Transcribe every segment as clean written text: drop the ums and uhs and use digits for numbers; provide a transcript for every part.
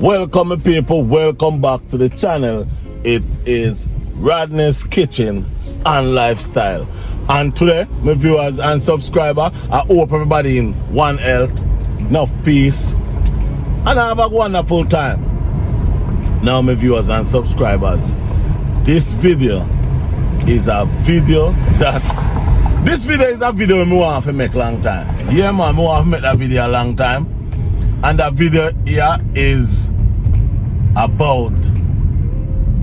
Welcome people, welcome back to the channel. It is Rodney's Kitchen and Lifestyle, and today my viewers and subscribers, I hope everybody in one health, enough peace, and have a wonderful time. Now my viewers and subscribers, this video is a video I want to make long time. Yeah man, I want to make that video a long time. And that video here is about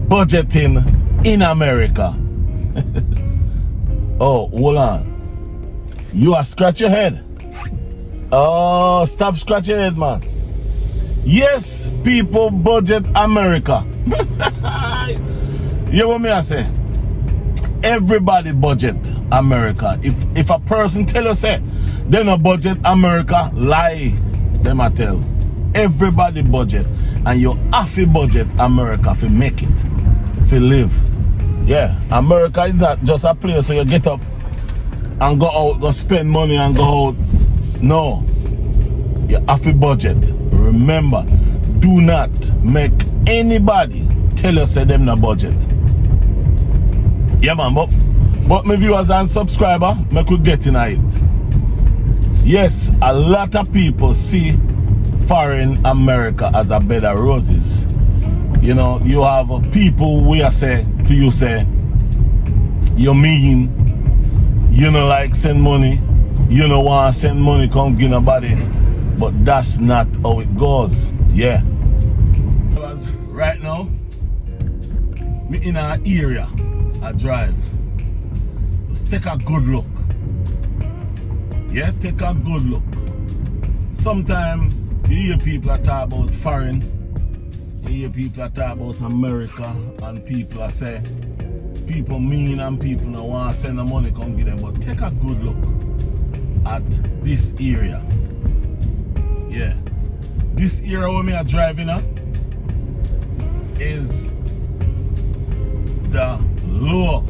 budgeting in America. Oh, hold on. You are scratch your head. Oh, stop scratch your head, man. Yes, people budget America. You know what me I say? Everybody budget America. If a person tell you say they no budget America, lie. Them I tell. Everybody budget, and you have to budget America to make it, to live. Yeah, America is not just a place where you get up and go out, go spend money and go out. No, you have to budget. Remember, do not make anybody tell you say them no budget. Yeah man, but my viewers and subscribers, me could get in it. Yes, a lot of people see foreign America as a bed of roses. You know, you have people who say to you, say, you mean, you know, like send money, you know, want to send money, come give nobody. But that's not how it goes. Yeah. Because right now, me in an area, I drive. Let's take a good look. Yeah, take a good look. Sometimes you hear people are talk about foreign, you hear people are talk about America, and people are say people mean and people don't want to send the money come give them. But take a good look at this area. Yeah, this area where me are driving at is the low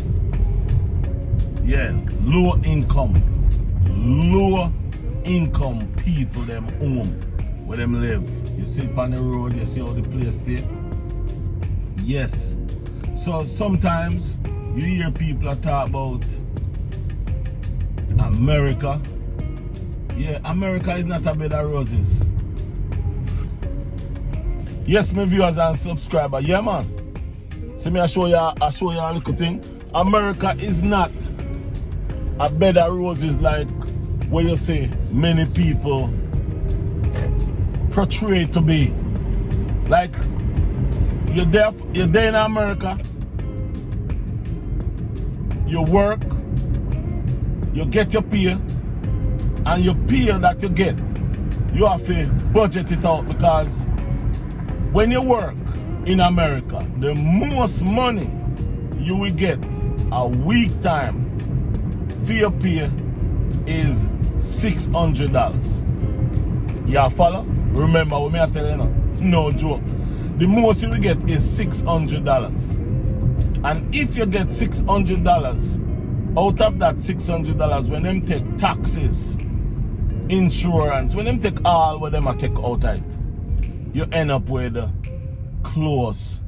income people them home where them live. You see on the road, you see how the place there. Yes. So sometimes you hear people talk about America. Yeah, America is not a bed of roses. Yes, my viewers and subscribers. Yeah man. See me I show you a little thing. America is not a bed of roses like where you say many people portray to be. Like you're there in America, you work, you get your pay, and your pay that you get, you have to budget it out, because when you work in America, the most money you will get a week time for your pay is $600. You follow? Remember what me I tell you now? No joke. The most you will get is $600. And if you get $600, out of that $600, when them take taxes, insurance, when them take all what them I take out of it, you end up with close.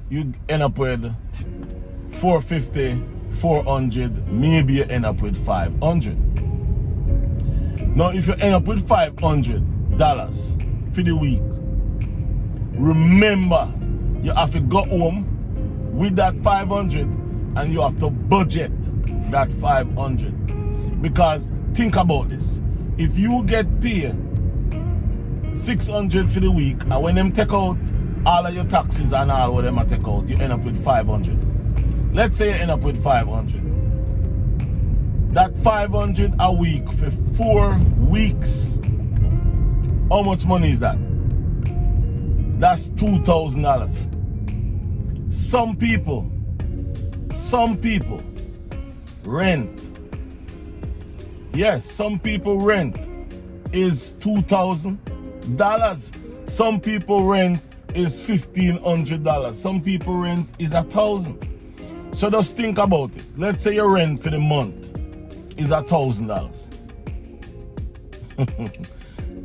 You end up with $450, $400, maybe you end up with $500. Now if you end up with $500 for the week, remember you have to go home with that $500 and you have to budget that $500. Because think about this, if you get paid $600 for the week, and when them take out all of your taxes and all what them take out, you end up with $500. Let's say you end up with $500. That $500 a week for 4 weeks, how much money is that? That's $2,000. Some people rent. Yes, some people rent is $2,000. Some people rent is $1,500. Some people rent is $1,000. So just think about it. Let's say your rent for the month is $1,000.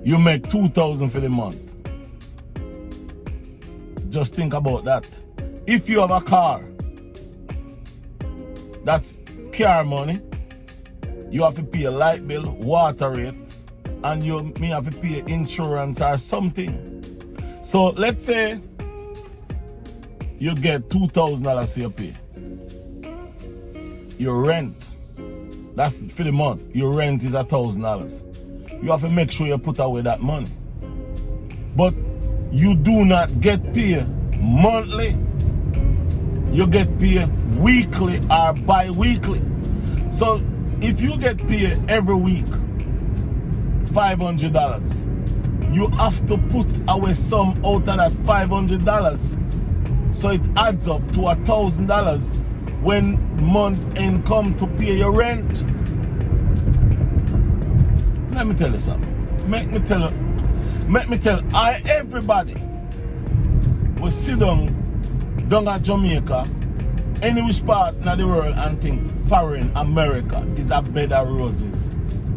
You make $2,000 for the month. Just think about that. If you have a car, that's car money. You have to pay a light bill, water rate, and you may have to pay insurance or something. So let's say you get $2,000 for your pay. Your rent, that's for the month. Your rent is $1,000. You have to make sure you put away that money. But you do not get paid monthly. You get paid weekly or bi-weekly. So if you get paid every week $500, you have to put away some out of that $500. So it adds up to $1,000 when month end come to pay your rent. Let me tell you something. Make me tell everybody will sit down at Jamaica, any which part in the world, and think foreign America is a bed of roses.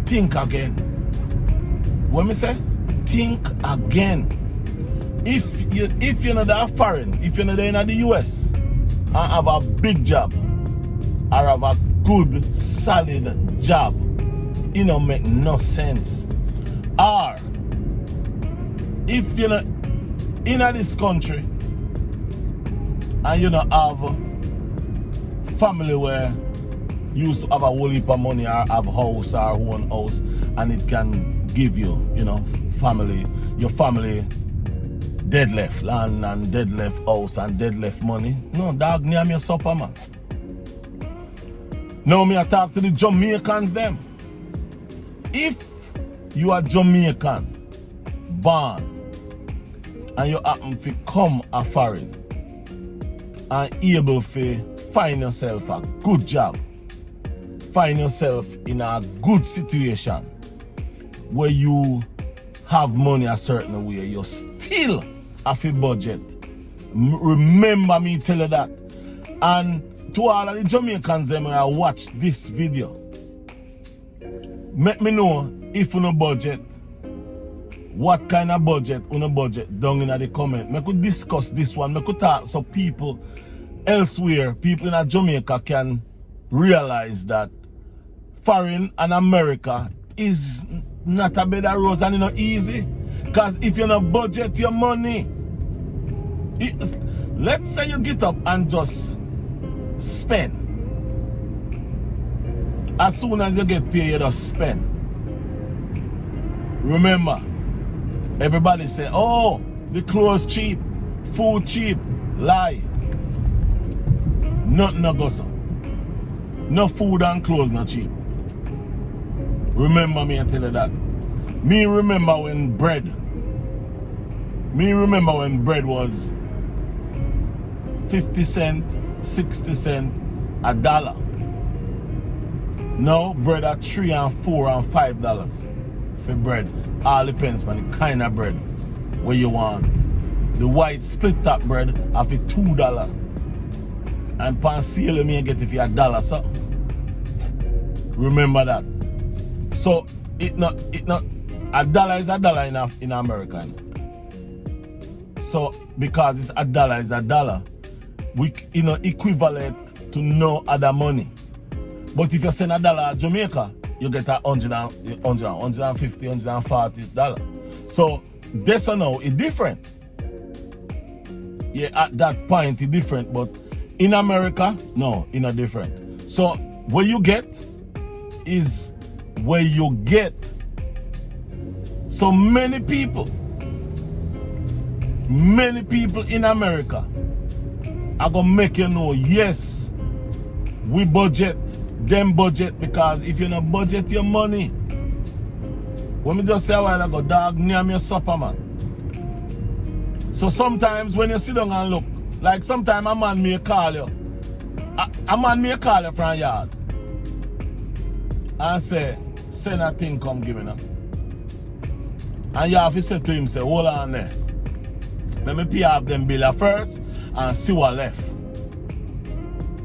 Think again. What me say? Think again. If you're not that foreign, if you're not in the US and have a big job or have a good solid job, it don't make no sense. Or if you're not in this country and you don't have family where you used to have a whole heap of money or have a house or own house, and it can give you, family, your family dead left land and dead left house and dead left money. No, dog, name your supper, man. Now me I talk to the Jamaicans them. If you are Jamaican born and you happen to come a foreign and able to find yourself a good job, find yourself in a good situation where you have money a certain way, you still have a budget. Remember me tell you that. And to all of the Jamaicans them I watch this video, make me know if you no budget, what kind of budget you no budget down in the comment. Me could discuss this one. Me could talk so people elsewhere, people in Jamaica can realize that foreign and America is not a bed of roses and it's not easy. Because if you not budget your money, let's say you get up and just spend. As soon as you get paid, you just spend. Remember, everybody say, oh, the clothes cheap, food cheap. Lie. Nothing no go so. No food and clothes not cheap. Remember me, I tell you that. Me remember when bread was 50 cents, 60 cents, $1. Now bread at $3 and $4 and $5 for bread. All depends on the kind of bread where you want. The white split top bread have it $2. And pan sale you may get if you $1 something. Remember that. So it not $1 is $1 in America. So because it's $1 is $1, we equivalent to no other money. But if you send $1 to Jamaica, you get $150, $140. So this or now is different. Yeah, at that point it's different, but in America, no, it's not different. So what you get is where you get. So many people in America are gonna make you know, yes, we budget, them budget, because if you not budget your money, when me just say a while ago, dog, name your supper, man. So sometimes when you sit down and look, like sometimes a man may call you, a man may call you from yard and say, send a thing come give me now. And you have to say to him, say, hold on there. Let me pay off them bill first and see what left.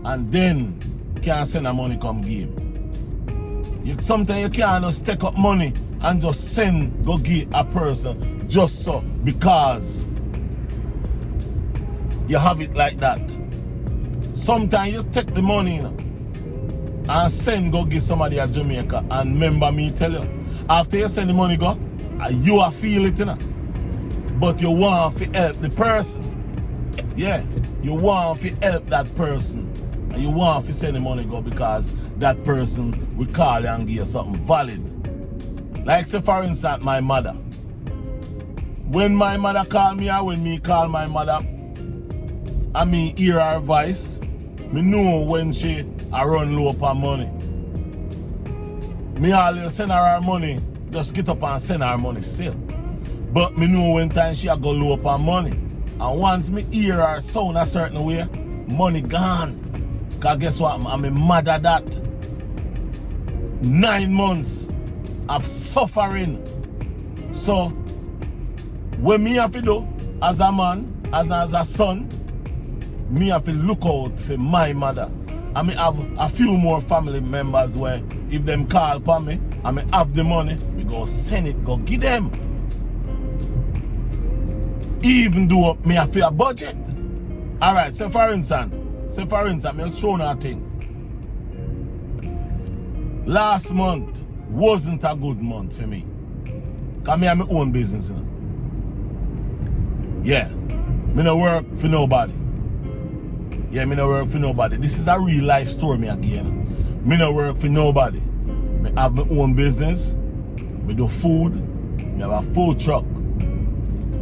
And then can send the money come give him. Sometimes you can't just take up money and just go give a person just so because you have it like that. Sometimes you just take the money, you know, and send go give somebody at Jamaica. And remember me tell you, after you send the money go, you are feel it, you know. But you want to help the person. Yeah, you want to help that person. And you want to send the money go because that person will call you and give you something valid. Like say for instance, my mother. When my mother call me or when me call my mother, and me hear her voice, me know when she run low upon money. Me always send her money, just get up and send her money still. But me know when time she go low upon money. And once me hear her sound a certain way, money gone. Cause guess what? I'm mad at that. 9 months of suffering. So, what me have to do as a man, as a son, me have to look out for my mother. I may have a few more family members where if them call upon me, I may have the money, we go send it, go give them. Even though me have a budget. Alright, say for instance, me just show a thing. Last month wasn't a good month for me. Cause me have my own business, you know. Yeah. Me no work for nobody. Yeah, me no work for nobody. This is a real life story me again. Me no work for nobody. Me have my own business. Me do food. Me have a food truck.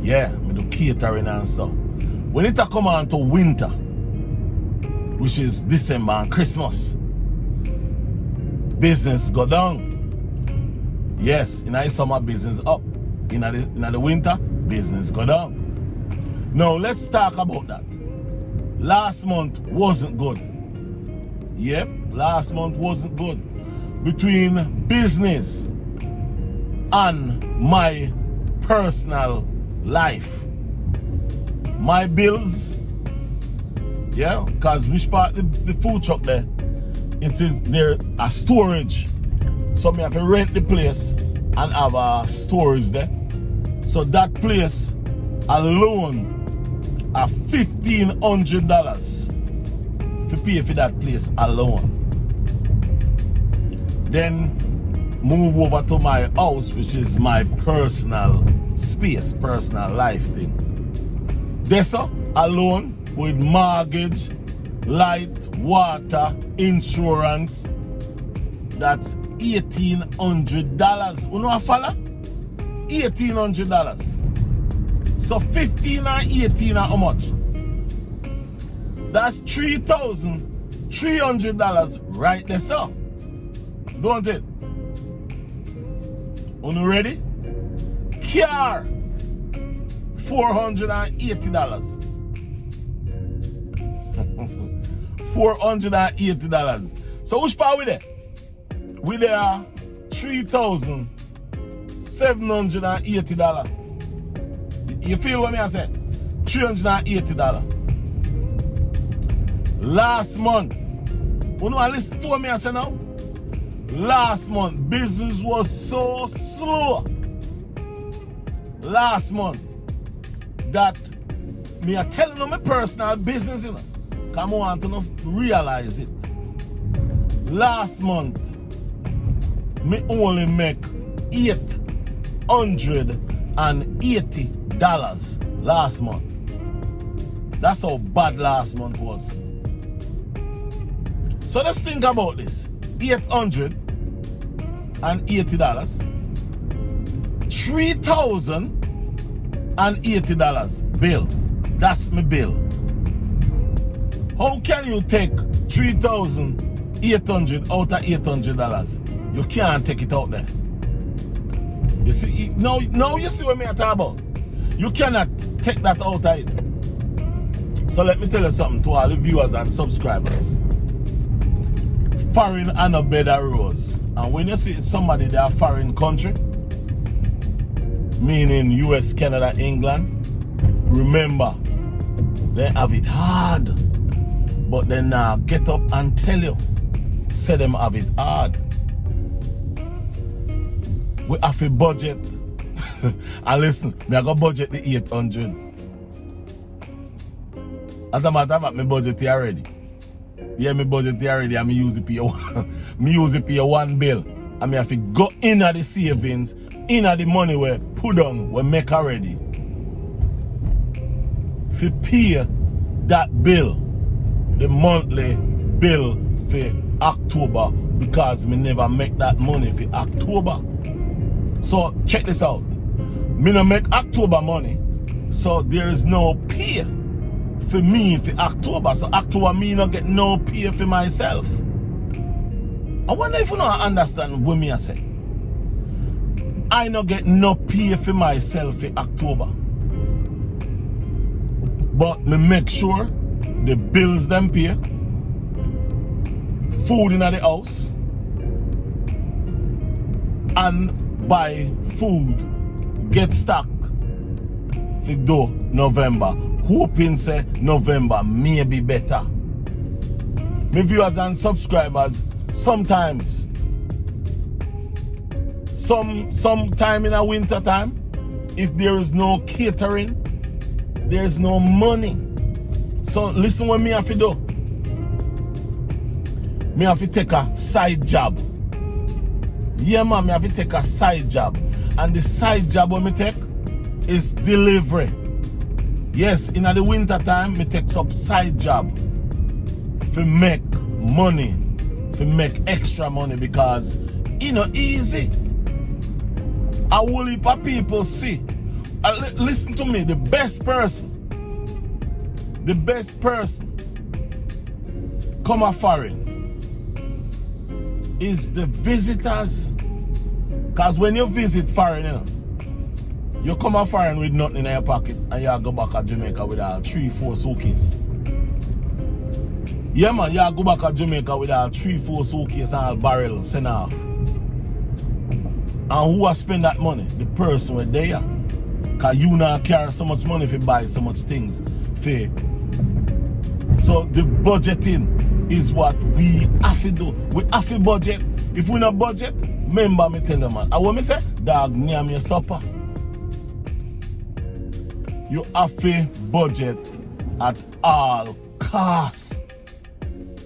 Yeah, me do catering and stuff. When it come on to winter, which is December and Christmas, business go down. Yes, in the summer business up. In the winter, business go down. Now let's talk about that. Last month wasn't good. Yep, last month wasn't good. Between business and my personal life. My bills, yeah, because which part the food truck there, it is there a storage. So me have to rent the place and have a storage there. So that place alone are $1,500 to pay for that place alone. Then move over to my house, which is my personal space, personal life thing. This alone with mortgage, light, water, insurance, that's $1,800. You know what, fella? $1,800. So 15 and 18 are how much? That's $3,300 right there, sir. Don't it? Are you ready? Car, $480. $480. So which part we there? We there $3,780. You feel what me I say? $380. Last month, you know, listen to what me I say now? Last month, business was so slow. Last month, that me are telling you my personal business, you know. Come on to realize it. Last month, me only make $880 last month. That's how bad last month was. So let's think about this. $880, $3,080 bill. That's my bill. How can you take $3,800 out of $800? You can't take it out there. You see, now you see what me talk about. You cannot take that out of it. So let me tell you something to all the viewers and subscribers. Foreign and a better rose. And when you see somebody that are foreign country, meaning US, Canada, England, remember, they have it hard. But then now get up and tell you, say them have it hard. We have a budget. And listen, me I got budget the 800. As a matter of fact, me budget here already. Yeah, me budget here already and me use it pay me use it pay one bill. And me have to go in at the savings, in at the money where put on, we make already. For pay that bill, the monthly bill for October, because me never make that money for October. So check this out. Me no make October money, so there is no pay for me for October. So October me no get no pay for myself. I wonder if you don't understand what me I say. I no get no pay for myself for October. But me make sure the bills them pay, food in the house, and buy food, get stock for do November. Hoping say November may be better. My viewers and subscribers, sometimes, sometime in a winter time, if there is no catering, there is no money. So listen what me have to do. Me have to take a side job. Yeah man, me have to take a side job. And the side job what me take is delivery. Yes, in the winter time, me take some side job to make money, to make extra money, because you know easy. A whole heap of people see. Listen to me, the best person come a foreign is the visitors. Because when you visit foreign, you know, you come a foreign with nothing in your pocket and you go back to Jamaica with a 3-4 suitcase. Yeah man, you go back to Jamaica with a 3-4 suitcase and a barrel sent off. And who has spent that money? The person were there. Because you now carry so much money if you buy so much things. Fair. So the budgeting is what we have to do. We have to budget. If we not budget, remember me tell you man. And what me say? Dog, near me supper. You have to budget at all costs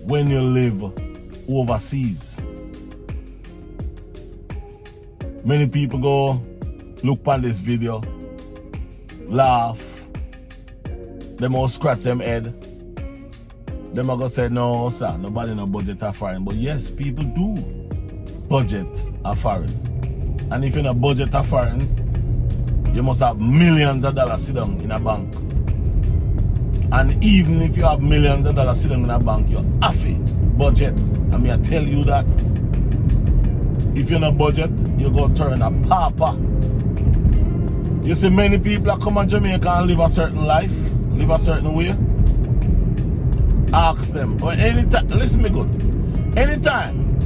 when you live overseas. Many people go look on this video, laugh, them all scratch them head. Them are gonna say, no sir, nobody no budget a foreign. But yes, people do budget a foreign. And if you're not budget a foreign, you must have millions of dollars sit down in a bank. And even if you have millions of dollars sit down in a bank, you're have to budget. I mean, I tell you that. If you're not budget, you're going to turn a pauper. You see, many people that come to Jamaica and live a certain life, live a certain way. Ask them. Or anytime, listen me good. Anytime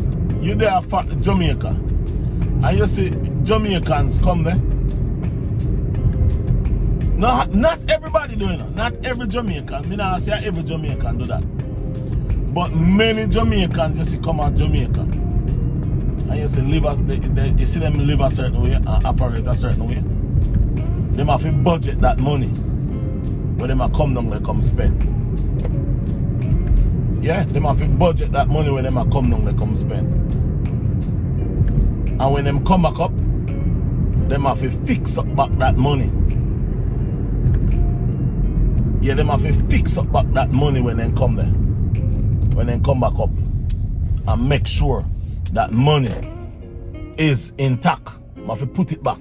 you're there for Jamaica and you see Jamaicans come there, no, not everybody doing it. Not every Jamaican. Me not say every Jamaican do that. But many Jamaicans you see come out Jamaica. And you see, you see them live a certain way and operate a certain way. They have to budget that money. When they come down, they come spend. Yeah, they have to budget that money when they come down, they come spend. And when them come back up, they have to fix up back that money. Yeah, they have to fix up back that money when they come there. When they come back up. And make sure that money is intact. I have to put it back.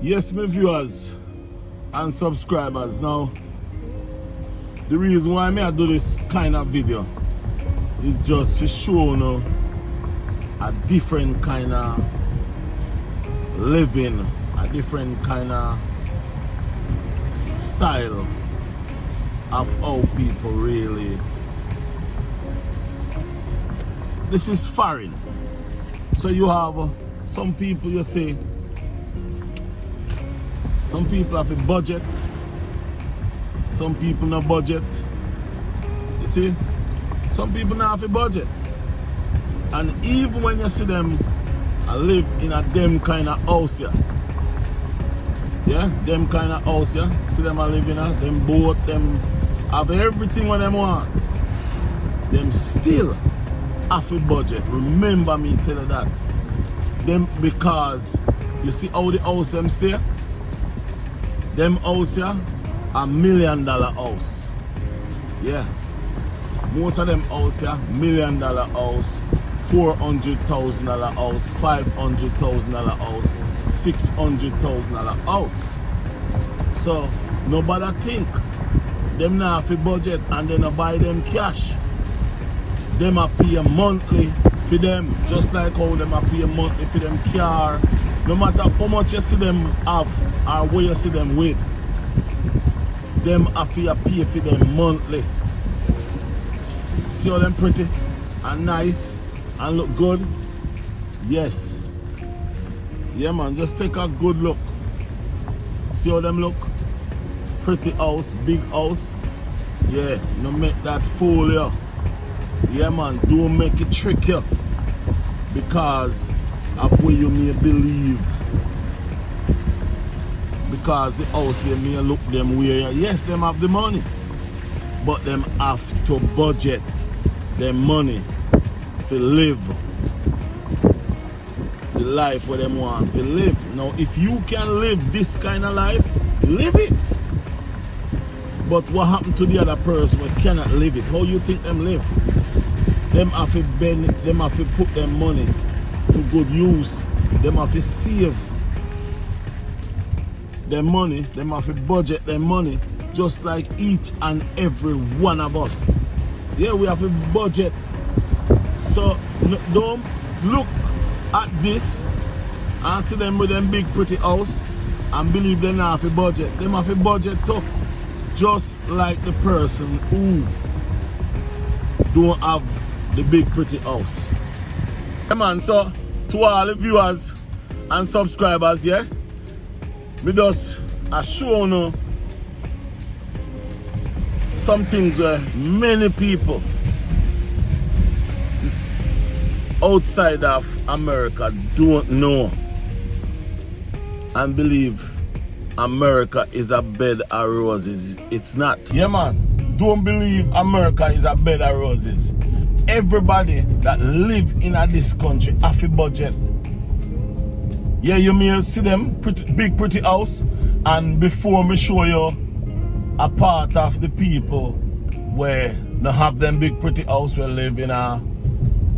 Yes, my viewers and subscribers. Now, the reason why I do this kind of video is just to show you a different kind of living, a different kind of style of how people really. This is foreign. So you have some people, you say, some people have a budget, some people no budget. You see, some people not have a budget. And even when you see them live in a them kind of house here, Yeah, them kind of house, yeah. See them are living in them boat, them have everything what them want. Them still have a budget. Remember me tell you that. Them because you see how the house them stay? Them house here, $1 million house. Yeah. Most of them house here, $1 million house, $400,000 house, $500,000 house, $600,000 house. So nobody think them not have a budget and then buy them cash. Them a pay monthly for them, just like how them a pay monthly for them car. No matter how much you see them have or where you see them with, them have to pay for them monthly. See how them pretty and nice and look good? Yes. Yeah man, just take a good look. See how them look? Pretty house, big house. Yeah, no make that fool you. Yeah man, don't make it trick you because of where you may believe. Because the house they may look them way. Yes, them have the money, but them have to budget their money to live the life where them want to live. Now if you can live this kind of life, live it. But what happened to the other person who cannot live it? How you think them live? Them have to bend, them have to put their money to good use. Them have to save their money. Them have to budget their money just like each and every one of us. Yeah, we have a budget. So don't look at this and see them with them big pretty house and believe they not have a budget. Them have a budget too. Just like the person who don't have the big pretty house. Yeah man, so to all the viewers and subscribers, yeah, me just show you some things where many people outside of America don't know and believe America is a bed of roses. It's not. Yeah man, don't believe America is a bed of roses. Everybody that live in this country have a budget. Yeah, you may see them big pretty house, and before me show you a part of the people where they have them big pretty house, where live in a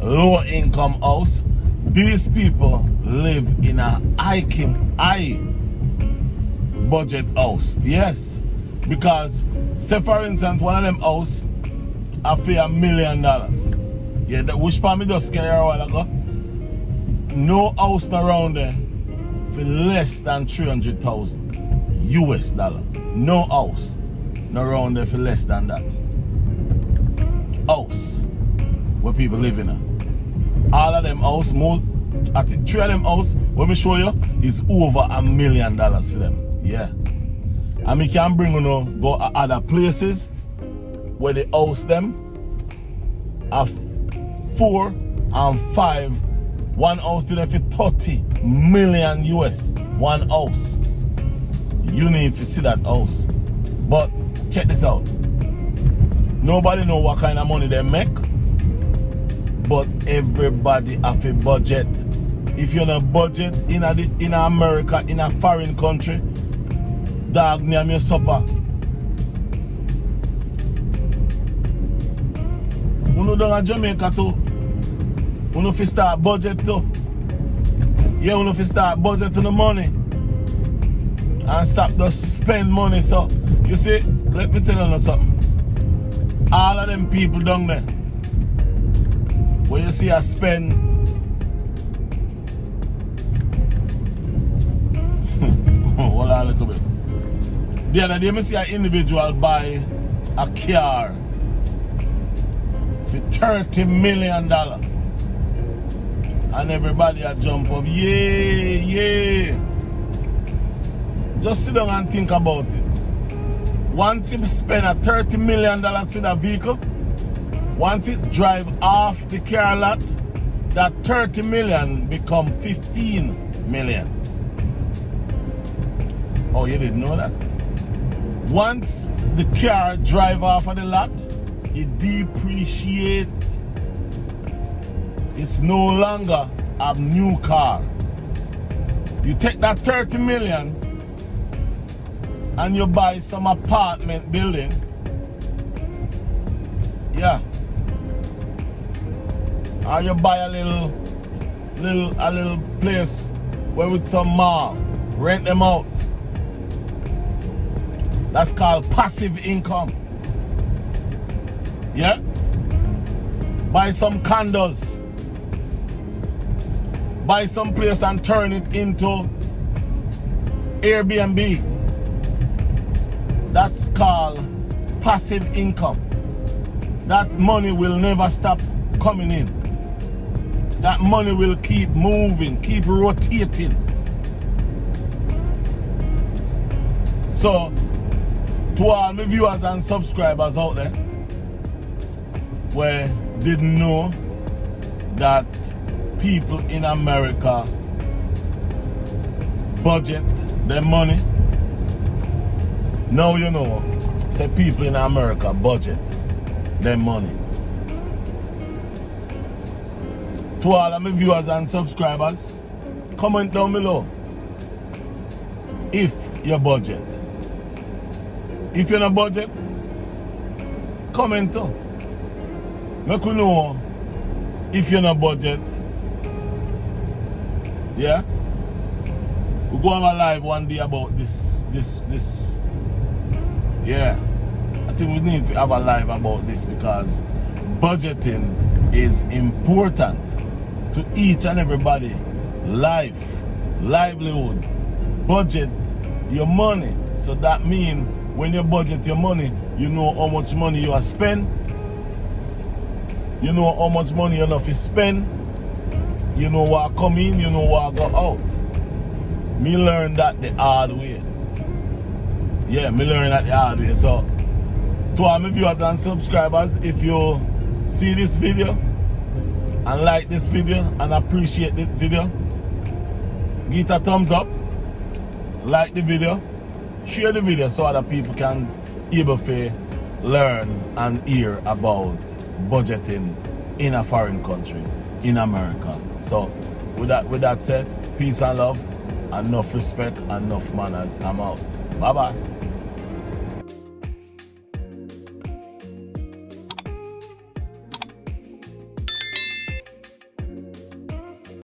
low income house, these people live in a high budget house. Yes, because say for instance one of them house I pay $1 million. Yeah, that which part me just scare a while ago. No house around there for less than 300,000 US dollar. No house around there for less than that. House where people live in. All of them house, more I think 3 of them house, when me show you, is over $1 million for them. Yeah. And me can bring you go to other places where they house them are 4 and 5. One house to them for 30 million US. One house. You need to see that house. But check this out. Nobody know what kind of money they make, but everybody have a budget. If you're on a budget in America, in a foreign country, dog name your supper. Uno down in Jamaica too. Uno fi start budget too. Yeah, uno fi start budget to the money. And stop just spend money. So you see, let me tell you something. All of them people down there, when you see I spend hold on a little bit. The other day I see an individual buy a car for $30 million. And everybody a jump up. Yeah. Just sit down and think about it. Once you spend a $30 million for that vehicle, once it drive off the car lot, that 30 million become 15 million. Oh, you didn't know that? Once the car drive off of the lot, it depreciates. It's no longer a new car. You take that 30 million and you buy some apartment building. Yeah. Or you buy a little place where with some mall, rent them out. That's called passive income. Yeah? Buy some condos. Buy some place and turn it into Airbnb. That's called passive income. That money will never stop coming in. That money will keep moving, keep rotating. So, to all my viewers and subscribers out there where didn't know that people in America budget their money, now you know, say people in America budget their money. To all of my viewers and subscribers, comment down below if you budget. If you're not budget, comment too. Make we know if you're not budget. Yeah? We'll go have a live one day about this. Yeah. I think we need to have a live about this because budgeting is important to each and everybody. Life, livelihood, budget your money. So that means when you budget your money, you know how much money you are spend. You know how much money you have to spend. You know what come in, you know what go out. Me learn that the hard way. Yeah, me learn that the hard way. So, to all my viewers and subscribers, if you see this video and like this video and appreciate this video, give it a thumbs up, like the video, share the video so other people can able to learn and hear about budgeting in a foreign country, in America. So with that said, peace and love, enough respect, enough manners. I'm out. Bye bye.